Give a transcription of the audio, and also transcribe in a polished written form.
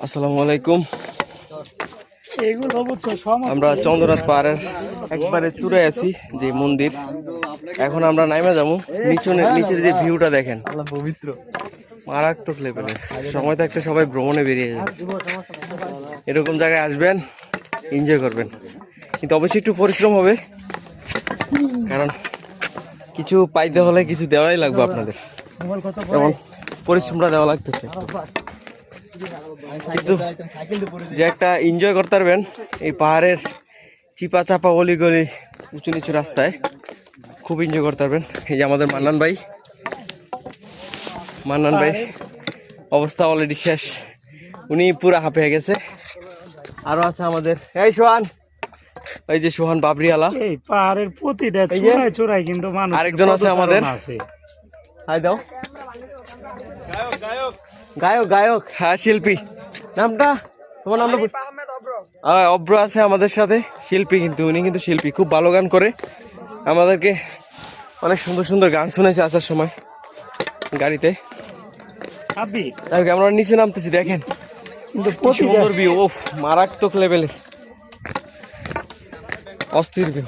আসসালামু আলাইকুম। আমরা চন্দ্রনাথ পাহাড়ের একবারে চূড়ে আছি যে মন্দির। এখন আমরা নাইমা যাবো। নিচের যে ভিউটা দেখেন, পবিত্র মারাত্মক লেভেলের। সময় থাকতে সবাই ভ্রমণে বেরিয়ে যাবে, এরকম জায়গায় আসবেন, এনজয় করবেন। কিন্তু অবশ্যই একটু পরিশ্রম হবে, কারণ কিছু পাইতে হলে কিছু দেওয়াই লাগবে আপনাদের। যেমন পরিশ্রমটা দেওয়া লাগতেছে, কিন্তু যে একটা এনজয় করতে পারবেন এই পাহাড়ের চিপা চাপা অলি গলি উঁচু নিচু রাস্তায়, খুব এনজয় করতে পারবেন। এই যে আমাদের মান্নান ভাই অবস্থা অলরেডি শেষ, উনি পুরা হাঁপিয়ে গেছে। আরো আছে আমাদের এই সোহান, এই যে সোহান বাবরিওয়ালা, এই পাহাড়ের প্রতিটা চূড়ায় কিন্তু মানুষ। আরেকজন আছে আমাদের, হাই দাও, গায়ক হ্যাঁ শিল্পী, নামটা তোমার নামটা? অব্র আছে আমাদের সাথে, শিল্পী। কিন্তু উনি কিন্তু শিল্পী, খুব ভালো গান করে, আমাদেরকে অনেক সুন্দর সুন্দর গান শুনেছে আসার সময় গাড়িতে। আমরা নিচে নামতেছি, দেখেন সুন্দর ভিউ, ওফ মারাত্মক লেভেলের, অস্থির ভিউ।